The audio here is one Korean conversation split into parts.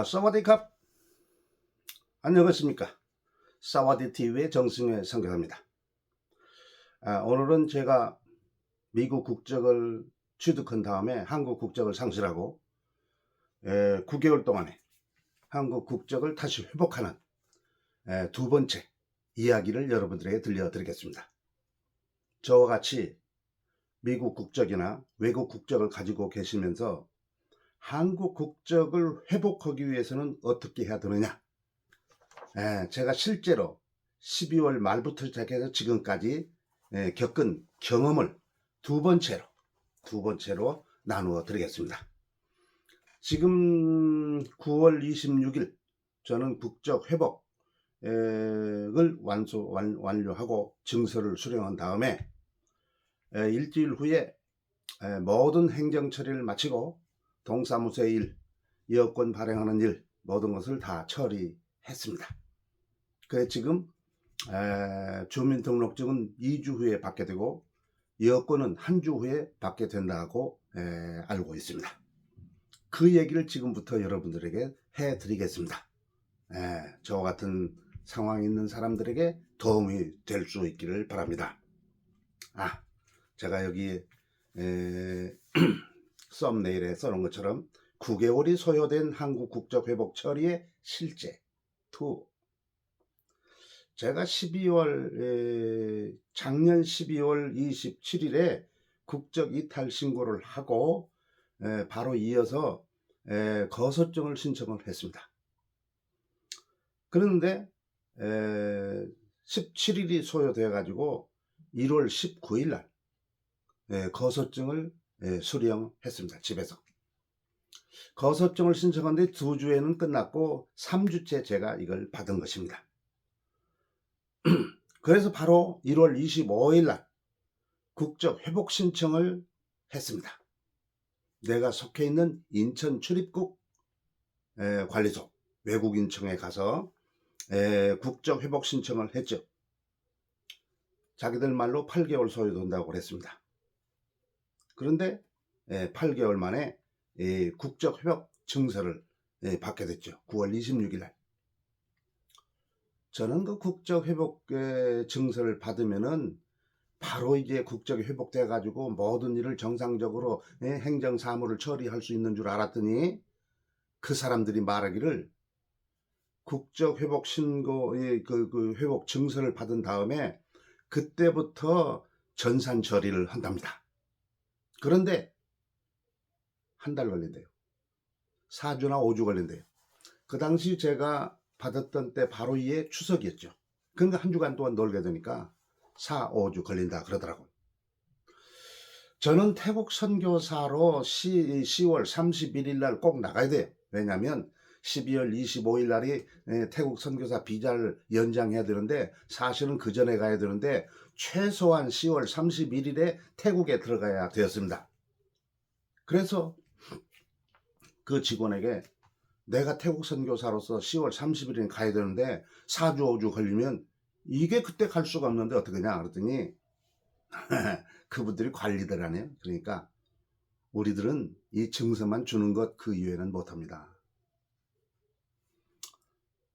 사와디캅. 안녕하십니까. 사와디TV의 정승회 선교사입니다. 오늘은 제가 미국 국적을 취득한 다음에 한국 국적을 상실하고 9개월 동안에 한국 국적을 다시 회복하는 두 번째 이야기를 여러분들에게 들려드리겠습니다. 저와 같이 미국 국적이나 외국 국적을 가지고 계시면서 한국 국적을 회복하기 위해서는 어떻게 해야 되느냐, 제가 실제로 12월 말부터 시작해서 지금까지 겪은 경험을 두 번째로 나누어 드리겠습니다. 지금 9월 26일 저는 국적 회복을 완료하고 증서를 수령한 다음에 일주일 후에 모든 행정 처리를 마치고 동사무소의 일, 여권 발행하는 일, 모든 것을 다 처리했습니다. 그래 지금 주민등록증은 2주 후에 받게 되고 여권은 한 주 후에 받게 된다고 알고 있습니다. 그 얘기를 지금부터 여러분들에게 해드리겠습니다. 저와 같은 상황이 있는 사람들에게 도움이 될 수 있기를 바랍니다. 제가 여기 썸네일에 써놓은 것처럼 9개월이 소요된 한국 국적 회복 처리의 실제 2. 제가 작년 12월 27일에 국적 이탈 신고를 하고 바로 이어서 거소증을 신청을 했습니다. 그런데 17일이 소요되어 가지고 1월 19일 날 거소증을 수령했습니다. 집에서 거소증을 신청하는데 2주에는 끝났고 3주째 제가 이걸 받은 것입니다. 그래서 바로 1월 25일 날 국적 회복 신청을 했습니다. 내가 속해 있는 인천 출입국 관리소 외국인청에 가서 국적 회복 신청을 했죠. 자기들 말로 8개월 소요된다고 그랬습니다. 그런데 8개월 만에 국적 회복 증서를 받게 됐죠. 9월 26일 날. 저는 그 국적 회복 증서를 받으면은 바로 이제 국적이 회복돼 가지고 모든 일을 정상적으로 행정 사무를 처리할 수 있는 줄 알았더니 그 사람들이 말하기를 국적 회복 신고 그 회복 증서를 받은 다음에 그때부터 전산 처리를 한답니다. 그런데 한 달 걸린대요. 4주나 5주 걸린대요. 그 당시 제가 받았던 때 바로 이에 추석이었죠. 그러니까 한 주간 동안 놀게 되니까 4, 5주 걸린다 그러더라고요. 저는 태국 선교사로 10월 31일 날 꼭 나가야 돼요. 왜냐하면 12월 25일 날이 태국 선교사 비자를 연장해야 되는데 사실은 그 전에 가야 되는데 최소한 10월 31일에 태국에 들어가야 되었습니다. 그래서 그 직원에게 내가 태국 선교사로서 10월 30일에 가야 되는데 4주 5주 걸리면 이게 그때 갈 수가 없는데 어떡하냐 그랬더니 그분들이 관리들 하네요. 그러니까 우리들은 이 증서만 주는 것 그 이외에는 못합니다.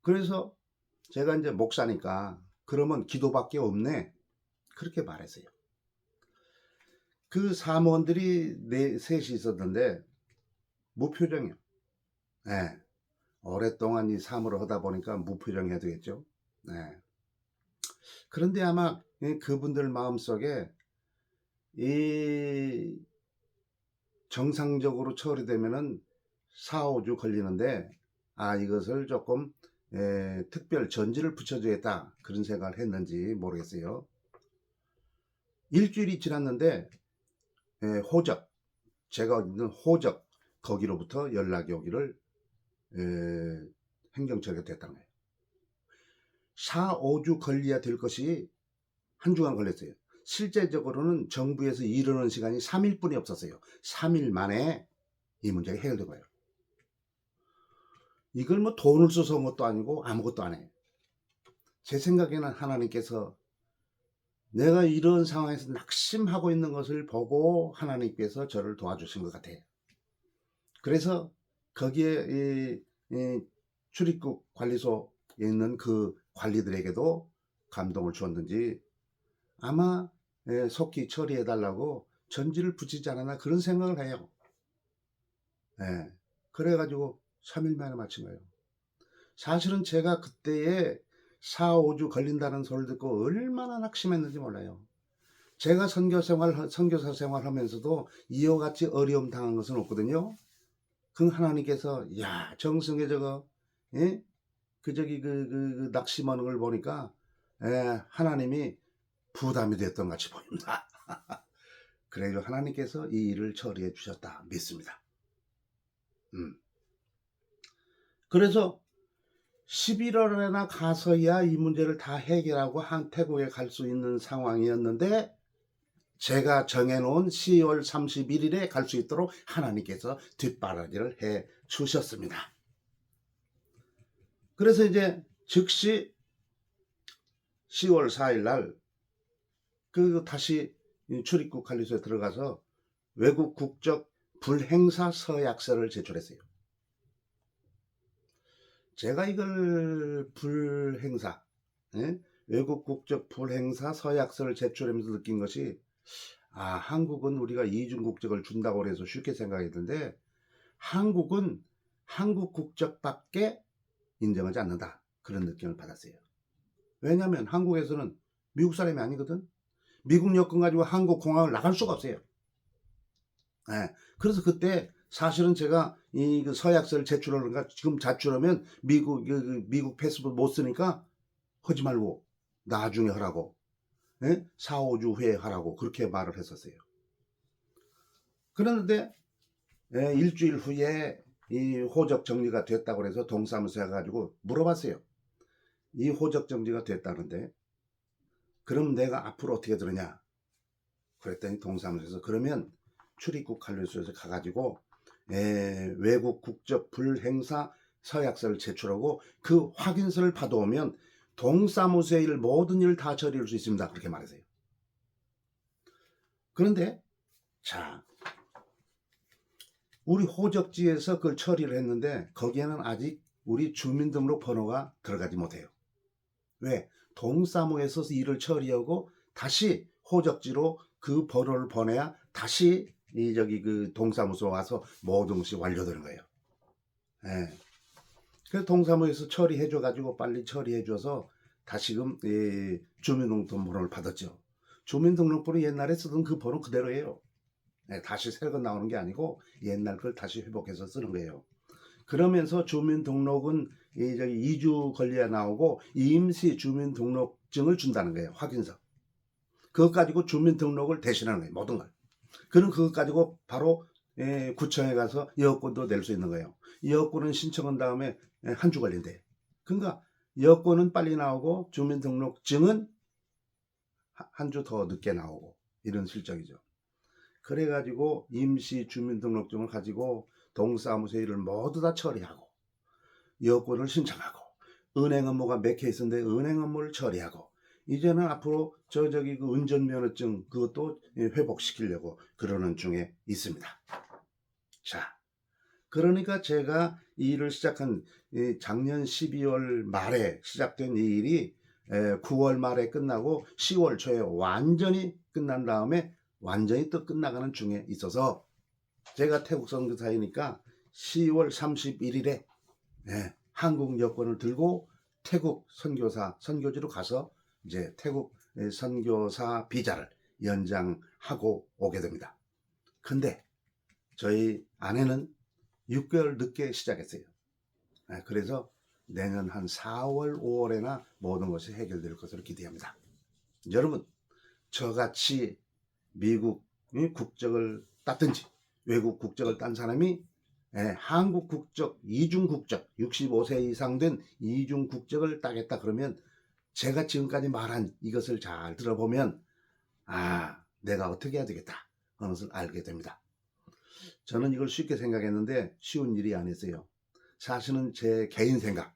그래서 제가 이제 목사니까 그러면 기도밖에 없네 그렇게 말했어요. 그 사무원들이 셋이 있었는데 무표정이요. 오랫동안 이 사무를 하다 보니까 무표정해야 되겠죠. 그런데 아마 그분들 마음속에 이 정상적으로 처리되면은 4, 5주 걸리는데 이것을 조금 특별 전지를 붙여주겠다 그런 생각을 했는지 모르겠어요. 일주일이 지났는데 호적, 제가 있는 호적 거기로부터 연락이 오기를 행정처리가 됐다는 거예요. 4, 5주 걸려야 될 것이 한 주간 걸렸어요. 실제적으로는 정부에서 이르는 시간이 3일뿐이 없었어요. 3일 만에 이 문제가 해결된 거예요. 이걸 뭐 돈을 써서 온 것도 아니고 아무것도 안 해요. 제 생각에는 하나님께서 내가 이런 상황에서 낙심하고 있는 것을 보고 하나님께서 저를 도와주신 것 같아요. 그래서 거기에 이 출입국 관리소에 있는 그 관리들에게도 감동을 주었는지 아마 속히 처리해달라고 전지를 붙이지 않았나 그런 생각을 해요. 예. 그래가지고 3일 만에 마친 거예요. 사실은 제가 그때에 4, 5주 걸린다는 소리를 듣고 얼마나 낙심했는지 몰라요. 제가 선교사 생활하면서도 이와 같이 어려움 당한 것은 없거든요. 그 하나님께서 야 정성에 저거 예? 그 낙심하는 걸 보니까 하나님이 부담이 됐던 것 같이 보입니다. 그래서 하나님께서 이 일을 처리해 주셨다 믿습니다. 그래서 11월에나 가서야 이 문제를 다 해결하고 태국에 갈 수 있는 상황이었는데 제가 정해놓은 10월 31일에 갈 수 있도록 하나님께서 뒷바라지를 해 주셨습니다. 그래서 이제 즉시 10월 4일 날 다시 출입국 관리소에 들어가서 외국 국적 불행사 서약서를 제출했어요. 제가 이걸 불행사 외국 국적 불행사 서약서를 제출하면서 느낀 것이 한국은 우리가 이중 국적을 준다고 해서 쉽게 생각했는데 한국은 한국 국적밖에 인정하지 않는다. 그런 느낌을 받았어요. 왜냐하면 한국에서는 미국 사람이 아니거든. 미국 여권 가지고 한국 공항을 나갈 수가 없어요. 그래서 그때 사실은 제가 그 서약서를 제출하는가 지금 제출하면 미국 패스포트 못 쓰니까 하지 말고 나중에 하라고 4, 5주 후에 하라고 그렇게 말을 했었어요. 그런데 일주일 후에 이 호적 정리가 됐다고 해서 동사무소에 가지고 물어봤어요. 이 호적 정리가 됐다는데 그럼 내가 앞으로 어떻게 들으냐 그랬더니 동사무소에서 그러면 출입국 관리소에서 가가지고 외국 국적 불행사 서약서를 제출하고 그 확인서를 받아오면 동사무소의 일 모든 일을 다 처리할 수 있습니다. 그렇게 말했어요. 그런데 자 우리 호적지에서 그걸 처리를 했는데 거기에는 아직 우리 주민등록 번호가 들어가지 못해요. 왜? 동사무소에서 일을 처리하고 다시 호적지로 그 번호를 보내야 다시 그 동사무소 와서 모든 것이 완료되는 거예요. 그래서 동사무소에서 처리해줘가지고 빨리 처리해줘서 다시금 주민등록번호를 받았죠. 주민등록번호 옛날에 쓰던 그 번호 그대로예요. 다시 새거 나오는 게 아니고 옛날 걸 다시 회복해서 쓰는 거예요. 그러면서 주민등록은 2주 걸려야 나오고 임시 주민등록증을 준다는 거예요. 확인서. 그것 가지고 주민등록을 대신하는 거예요. 모든 걸. 그럼 그것 가지고 바로 구청에 가서 여권도 낼 수 있는 거예요. 여권은 신청한 다음에 한 주 걸린대. 그러니까 여권은 빨리 나오고 주민등록증은 한 주 더 늦게 나오고 이런 실정이죠. 그래가지고 임시 주민등록증을 가지고 동사무소 일을 모두 다 처리하고 여권을 신청하고 은행 업무가 몇 개 있었는데 은행 업무를 처리하고 이제는 앞으로 그 운전면허증 그것도 회복시키려고 그러는 중에 있습니다. 자, 그러니까 제가 이 일을 시작한 작년 12월 말에 시작된 이 일이 9월 말에 끝나고 10월 초에 완전히 끝난 다음에 완전히 또 끝나가는 중에 있어서 제가 태국 선교사이니까 10월 31일에 한국 여권을 들고 태국 선교지로 가서 이제 태국 선교사 비자를 연장하고 오게 됩니다. 근데 저희 아내는 6개월 늦게 시작했어요. 그래서 내년 한 4월, 5월에나 모든 것이 해결될 것으로 기대합니다. 여러분, 저같이 미국 국적을 땄든지 외국 국적을 딴 사람이 한국 국적, 이중 국적, 65세 이상 된 이중 국적을 따겠다 그러면 제가 지금까지 말한 이것을 잘 들어보면 내가 어떻게 해야 되겠다 하는 것을 알게 됩니다. 저는 이걸 쉽게 생각했는데 쉬운 일이 아니었어요. 사실은 제 개인 생각,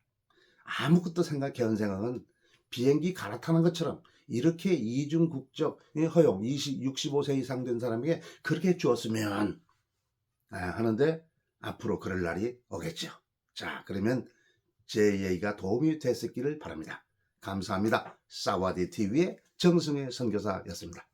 아무것도 개인 생각은 비행기 갈아타는 것처럼 이렇게 이중 국적 허용 65세 이상 된 사람에게 그렇게 주었으면 하는데 앞으로 그럴 날이 오겠죠. 자, 그러면 제 얘기가 도움이 됐었기를 바랍니다. 감사합니다. 사와디 TV의 정승혜 선교사였습니다.